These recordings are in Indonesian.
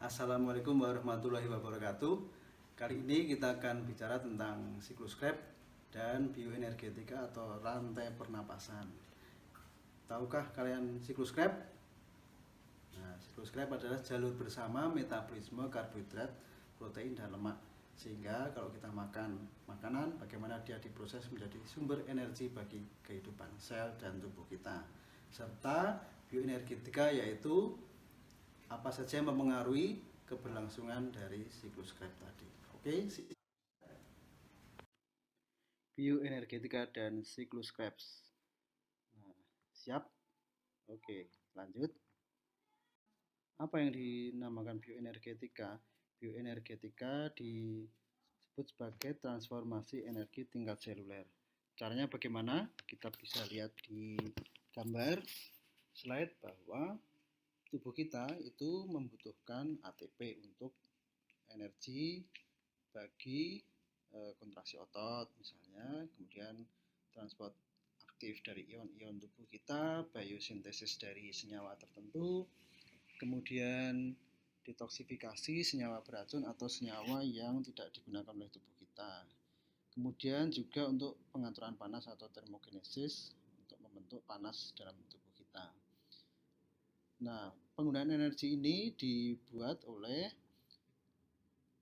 Assalamualaikum warahmatullahi wabarakatuh. Kali ini kita akan bicara tentang siklus Krebs dan bioenergetika atau rantai pernapasan. Tahukah kalian siklus Krebs? Nah, siklus Krebs adalah jalur bersama metabolisme karbohidrat, protein, dan lemak. Sehingga kalau kita makan makanan, bagaimana dia diproses menjadi sumber energi bagi kehidupan sel dan tubuh kita. Serta bioenergetika yaitu apa saja yang mempengaruhi keberlangsungan dari siklus Krebs tadi. Oke, bioenergetika dan siklus Krebs. Nah, siap? Oke, lanjut. Apa yang dinamakan bioenergetika? Bioenergetika disebut sebagai transformasi energi tingkat seluler. Caranya bagaimana? Kita bisa lihat di gambar slide bahwa tubuh kita itu membutuhkan ATP untuk energi bagi kontraksi otot misalnya, kemudian transport aktif dari ion-ion tubuh kita, biosintesis dari senyawa tertentu, kemudian detoksifikasi senyawa beracun atau senyawa yang tidak digunakan oleh tubuh kita. Kemudian juga untuk pengaturan panas atau termogenesis untuk membentuk panas dalam tubuh kita. Nah, penggunaan energi ini dibuat oleh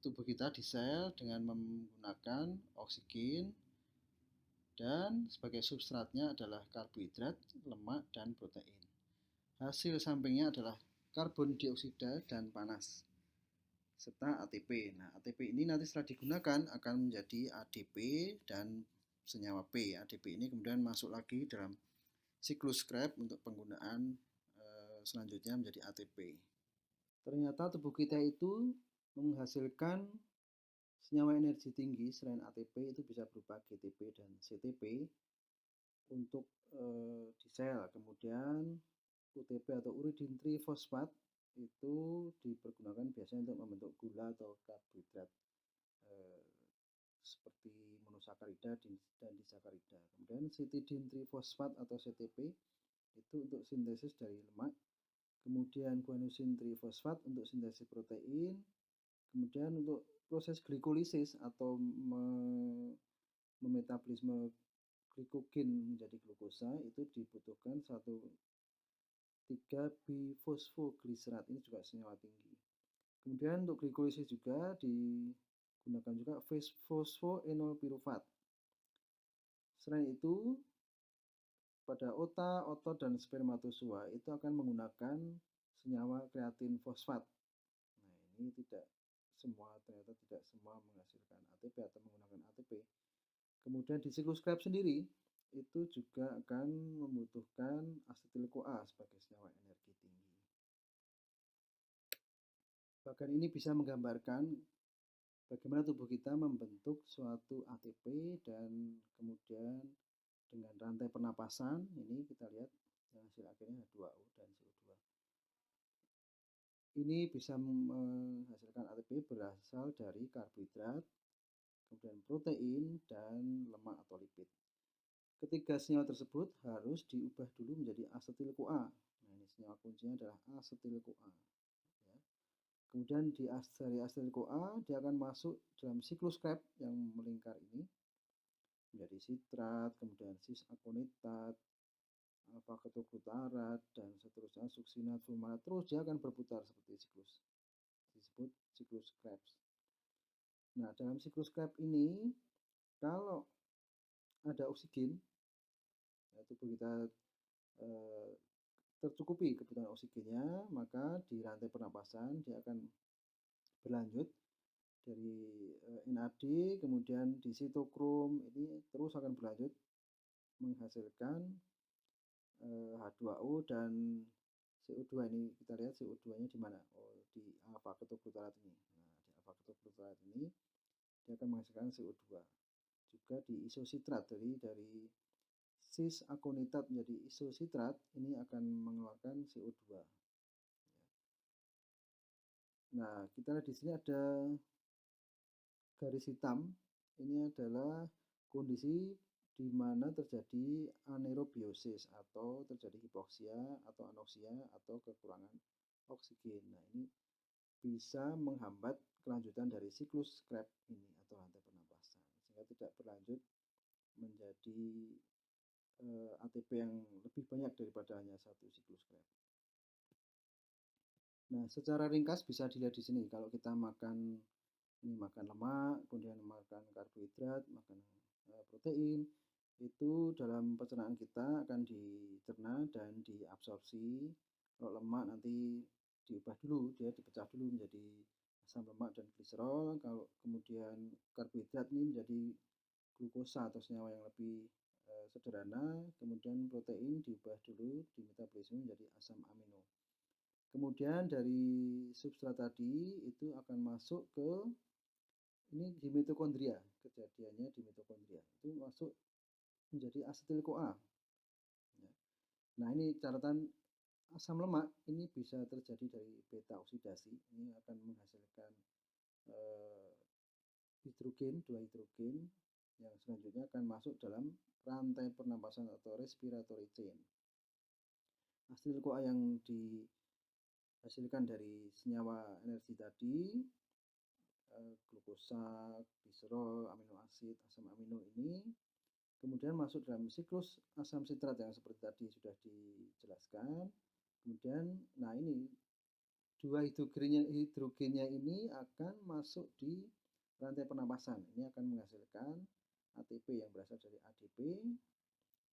tubuh kita di sel dengan menggunakan oksigen dan sebagai substratnya adalah karbohidrat, lemak, dan protein. Hasil sampingnya adalah karbon dioksida dan panas serta ATP. Nah, ATP ini nanti setelah digunakan akan menjadi ADP dan senyawa P. ADP ini kemudian masuk lagi dalam siklus Krebs untuk penggunaan selanjutnya menjadi ATP. Ternyata tubuh kita itu menghasilkan senyawa energi tinggi selain ATP itu bisa berupa GTP dan CTP untuk di sel. Kemudian UTP atau uridine trifosfat itu dipergunakan biasanya untuk membentuk gula atau karbohidrat seperti monosakarida dan disakarida. Kemudian citidine trifosfat atau CTP itu untuk sintesis dari lemak. Kemudian guanosin trifosfat untuk sintesis protein. Kemudian untuk proses glikolisis atau memetabolisme glikogen menjadi glukosa itu dibutuhkan 1,3-bifosfogliserat, ini juga senyawa tinggi. Kemudian untuk glikolisis juga digunakan juga fosfoenolpirufat. Selain itu, pada ota, otot, dan spermatozoa itu akan menggunakan senyawa kreatin fosfat. Nah, ini ternyata tidak semua menghasilkan ATP atau menggunakan ATP. Kemudian di siklus Krebs sendiri itu juga akan membutuhkan asetil-CoA sebagai senyawa energi tinggi. Bahkan ini bisa menggambarkan bagaimana tubuh kita membentuk suatu ATP dan kemudian dengan rantai pernapasan ini kita lihat hasil akhirnya H2O dan CO2. Ini bisa menghasilkan ATP berasal dari karbohidrat, kemudian protein, dan lemak atau lipid. Ketiga senyawa tersebut harus diubah dulu menjadi asetil-CoA. Nah, ini senyawa kuncinya adalah asetil-CoA. Ya. Kemudian dari asetil-CoA dia akan masuk dalam siklus Krebs yang melingkar ini menjadi sitrat, kemudian cis-akonitat, alfa-ketoglutarate, dan seterusnya suksinat, fulminat. Terus dia akan berputar seperti siklus disebut siklus Krebs. Nah, dalam siklus Krebs ini kalau ada oksigen, ya, tubuh kita tercukupi kebutuhan oksigennya, maka di rantai pernapasan dia akan berlanjut dari NAD, kemudian di sitokrom, ini terus akan berlanjut menghasilkan H2O dan CO2. Ini kita lihat CO2-nya di mana? Oh, di alfa-ketoglutarate ini. Nah, di alfa-ketoglutarate ini dia akan menghasilkan CO2. Juga di isositrat dari cis-akonitat menjadi isositrat ini akan mengeluarkan CO2. Nah, kita lihat di sini ada garis hitam. Ini adalah kondisi di mana terjadi anaerobiosis atau terjadi hipoksia atau anoksia atau kekurangan oksigen. Nah, ini bisa menghambat kelanjutan dari siklus Krebs ini atau rantai pernapasan, sehingga tidak berlanjut menjadi ATP yang lebih banyak daripada hanya satu siklus Krebs. Nah, secara ringkas bisa dilihat di sini. Kalau kita makan lemak, kemudian makan karbohidrat, makan protein, itu dalam pencernaan kita akan dicerna dan diabsorpsi. Kalau lemak nanti diubah dulu, dia dipecah dulu menjadi asam lemak dan gliserol. Kalau kemudian karbohidrat ini menjadi glukosa atau senyawa yang lebih sederhana. Kemudian protein diubah dulu di metabolisme menjadi asam amino. Kemudian dari substrat tadi itu akan masuk ke ini di mitokondria, kejadiannya di mitokondria itu masuk menjadi asetil CoA. Nah, ini catatan asam lemak ini bisa terjadi dari beta oksidasi. Ini akan menghasilkan hidrogen, 2 hidrogen yang selanjutnya akan masuk dalam rantai pernapasan atau respiratory chain. Asetil CoA yang dihasilkan dari senyawa energi tadi, glukosa, gliserol, amino asid, asam amino ini kemudian masuk dalam siklus asam sitrat yang seperti tadi sudah dijelaskan. Kemudian, nah ini 2 hidrogennya ini akan masuk di rantai pernapasan. Ini akan menghasilkan ATP yang berasal dari ADP.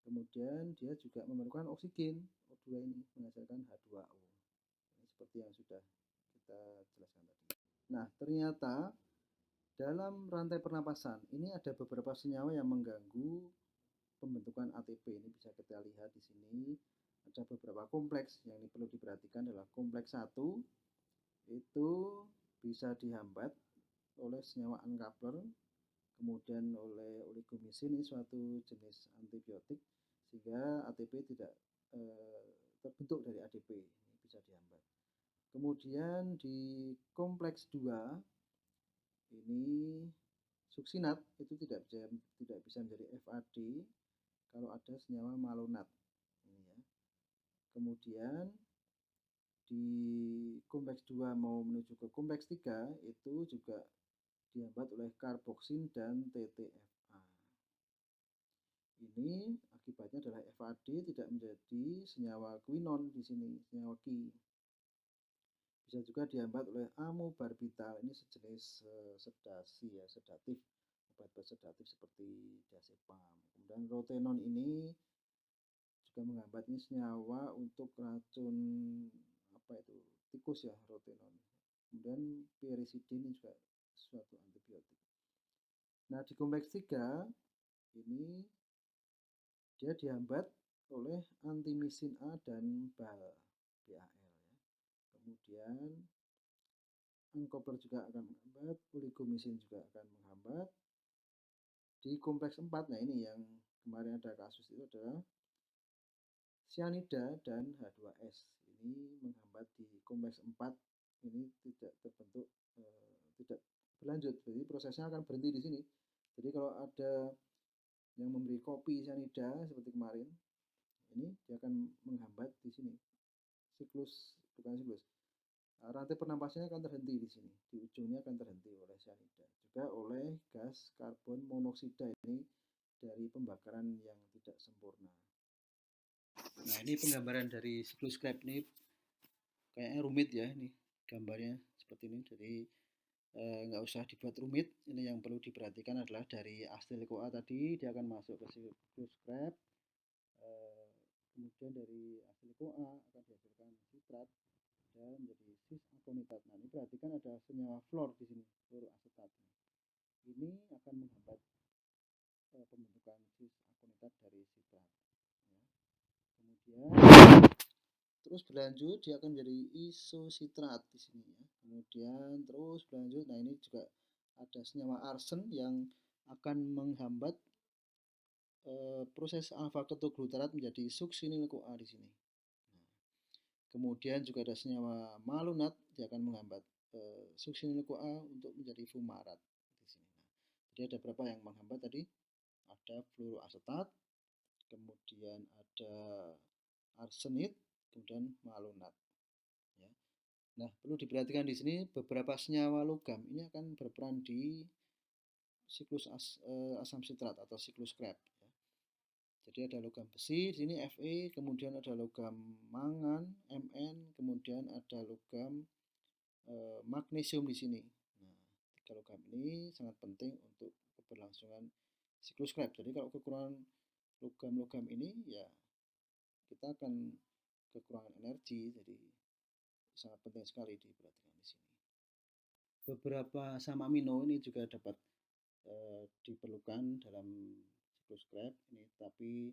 Kemudian dia juga memerlukan oksigen, O2 ini menghasilkan H2O. Ini seperti yang sudah kita jelaskan tadi. Nah, ternyata dalam rantai pernapasan ini ada beberapa senyawa yang mengganggu pembentukan ATP. Ini bisa kita lihat di sini. Ada beberapa kompleks yang ini perlu diperhatikan adalah kompleks 1 itu bisa dihambat oleh senyawa uncoupler, kemudian oleh oligomisin, ini suatu jenis antibiotik, sehingga ATP tidak terbentuk dari ADP, ini bisa dihambat. Kemudian di kompleks 2 ini suksinat itu tidak bisa menjadi FAD kalau ada senyawa malonat. Ini ya. Kemudian di kompleks 2 mau menuju ke kompleks 3 itu juga dihambat oleh karboksin dan TTFA. Ini akibatnya adalah FAD tidak menjadi senyawa quinon di sini, senyawa Ki. Bisa juga dihambat oleh amobarbital, ini sejenis sedasi ya, sedatif, obat-obat sedatif seperti diazepam. Kemudian rotenon ini juga menghambat, ini senyawa untuk racun apa itu tikus ya, rotenon. Kemudian pyrisidin juga suatu antibiotik. Nah, di kompleks 3 ini dia dihambat oleh antimisin A dan BAL. Ya. Kemudian uncoupler juga akan menghambat, oligomisin juga akan menghambat. Di kompleks 4, nah ini yang kemarin ada kasus itu adalah cyanida dan H2S. Ini menghambat di kompleks 4, ini tidak terbentuk, tidak berlanjut. Jadi prosesnya akan berhenti di sini. Jadi kalau ada yang memberi kopi cyanida seperti kemarin, ini dia akan menghambat di sini. Rantai pernapasannya akan terhenti di sini. Di ujungnya akan terhenti oleh cyanida. Juga oleh gas karbon monoksida ini dari pembakaran yang tidak sempurna. Nah, ini penggambaran dari siklus Krebs ini kayaknya rumit ya, ini gambarnya seperti ini. Jadi nggak usah dibuat rumit. Ini yang perlu diperhatikan adalah dari asetil CoA tadi dia akan masuk ke siklus Krebs. Kemudian dari asetil CoA akan dihasilkan sitrat dan menjadi cis akonitat. Nah, ini perhatikan ada senyawa fluor di sini, fluoroasetat. Ini akan menghambat pembentukan cis akonitat dari sitrat. Ya. Kemudian terus berlanjut dia akan menjadi isositrat di sini ya. Kemudian terus berlanjut. Nah, ini juga ada senyawa arsen yang akan menghambat proses alfa ketoglutarat menjadi suksinil CoA di sini. Nah, kemudian juga ada senyawa malonat, dia akan menghambat suksinil CoA untuk menjadi fumarat di sini. Nah, jadi ada berapa yang menghambat tadi? Ada fluoroasetat, kemudian ada arsenit, kemudian malonat. Ya. Nah, perlu diperhatikan di sini beberapa senyawa logam ini akan berperan di siklus asam sitrat atau siklus Krebs. Ya. Jadi ada logam besi di sini Fe, kemudian ada logam mangan Mn, kemudian ada logam magnesium di sini. Nah, tiga logam ini sangat penting untuk keberlangsungan siklus Krebs. Jadi kalau kekurangan logam-logam ini ya kita akan kekurangan energi. Jadi sangat penting sekali diperhatikan di sini. Beberapa asam amino ini juga dapat diperlukan dalam siklus Krebs ini, tapi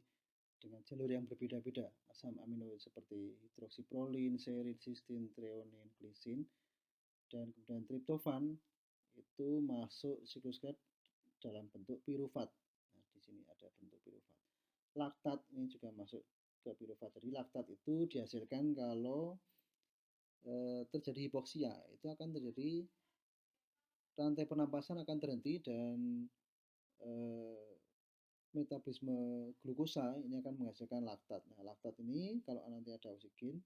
dengan jalur yang berbeda-beda. Asam amino seperti hidroksiprolin, serin, cysteine, threonine, glisin, dan kemudian triptofan itu masuk siklus Krebs dalam bentuk pirufat. Nah, di sini ada bentuk pirufat. Laktat ini juga masuk ke pirufat. Jadi laktat itu dihasilkan kalau terjadi hipoksia, itu akan terjadi rantai pernapasan akan terhenti dan metabolisme glukosa ini akan menghasilkan laktat. Nah, laktat ini kalau nanti ada oksigen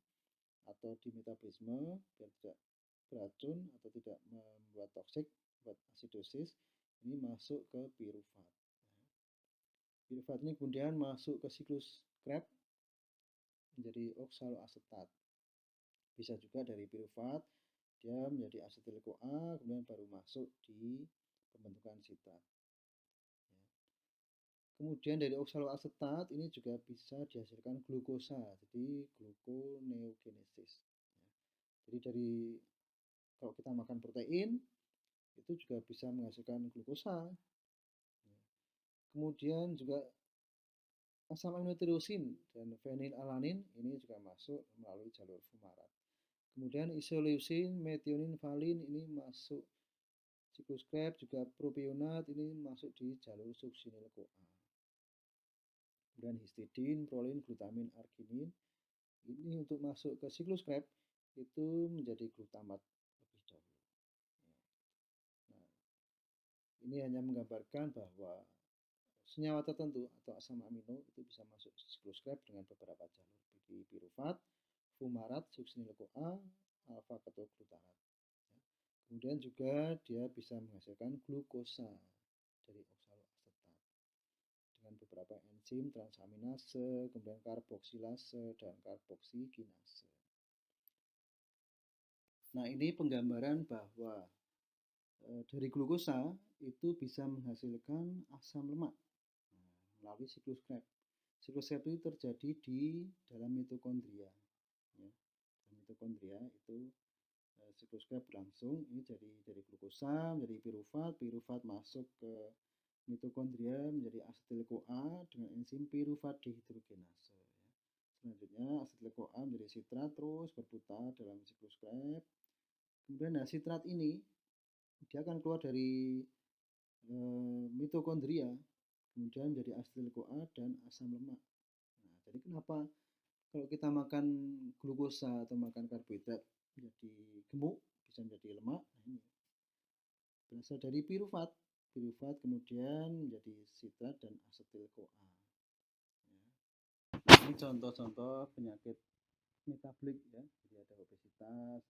atau di metabolisme biar tidak beracun atau tidak membuat toksik, buat asidosis, ini masuk ke pirufat. Pirufat ini kemudian masuk ke siklus Krebs menjadi oksaloasetat. Bisa juga dari pirufat dia menjadi asetil-CoA, kemudian baru masuk di pembentukan sitrat. Kemudian dari oksaloasetat ini juga bisa dihasilkan glukosa, jadi gluconeogenesis. Jadi dari kalau kita makan protein itu juga bisa menghasilkan glukosa. Kemudian juga asam aminotirosin dan fenilalanin ini juga masuk melalui jalur fumarat. Kemudian isoleucin, metionin, valin ini masuk siklus Krebs, juga propionat ini masuk di jalur succinyl-CoA. Kemudian histidin, prolin, glutamin, arginin ini untuk masuk ke siklus Krebs itu menjadi glutamat lebih dahulu. Nah, ini hanya menggambarkan bahwa senyawa tertentu atau asam amino itu bisa masuk siklus Krebs dengan beberapa jalur, di pirufat, fumarat, succinyl-CoA, alfa-ketoglutarate. Kemudian juga dia bisa menghasilkan glukosa dari oksaloasetat dengan beberapa enzim transaminase, kemudian karboksilase dan karboksikinase. Nah, ini penggambaran bahwa dari glukosa itu bisa menghasilkan asam lemak melalui siklus Krebs. Siklus Krebs itu terjadi di dalam mitokondria. Ya. Dalam mitokondria itu siklus Krebs berlangsung. Ini dari glukosa menjadi pirufat, pirufat masuk ke mitokondria menjadi asetil-CoA dengan enzim pirufat dehidrogenase. Selanjutnya asetil-CoA menjadi sitrat terus berputar dalam siklus Krebs. Kemudian sitrat ini dia akan keluar dari mitokondria, kemudian menjadi asetil-CoA dan asam lemak. Nah, jadi kenapa kalau kita makan glukosa atau makan karbohidrat menjadi gemuk, bisa menjadi lemak? Nah, ini berasal dari pirufat. Pirufat kemudian menjadi sitrat dan asetil-CoA. Ya. Ini contoh-contoh penyakit metabolik ya. Jadi ada obesitas,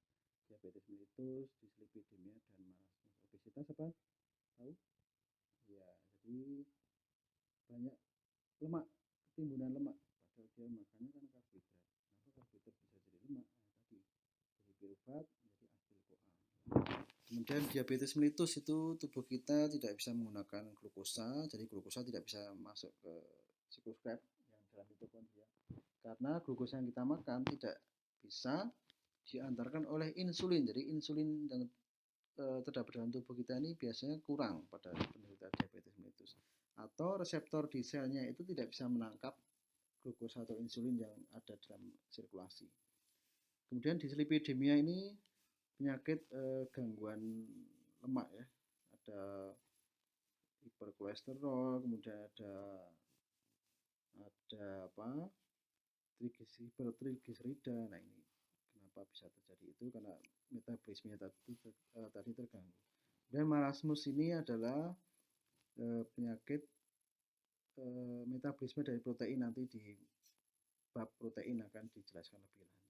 diabetes mellitus, dislipidemia dan marasmus. Obesitas apa? Tahu? Ya, jadi banyak lemak, timbunan lemak. Padahal dia makannya kan karbohidrat. Kenapa karbohidrat bisa jadi lemak? Nah, tadi dari pirufat menjadi asetil-CoA. Kemudian diabetes mellitus itu tubuh kita tidak bisa menggunakan glukosa, jadi glukosa tidak bisa masuk ke siklus Krebs yang dalam mitokondria. Karena glukosa yang kita makan tidak bisa diantarkan oleh insulin. Jadi insulin yang terdapat dalam tubuh kita ini biasanya kurang pada penderita diabetes mellitus. Atau reseptor di selnya itu tidak bisa menangkap glukosa atau insulin yang ada dalam sirkulasi. Kemudian dislipidemia ini penyakit gangguan lemak ya, ada hiperkolesterol, kemudian ada apa hipertrigliserida. Nah, ini kenapa bisa terjadi itu karena metabolismenya tadi terganggu. Dan marasmus ini adalah penyakit metabolisme dari protein, nanti di bab protein akan dijelaskan lebih lanjut.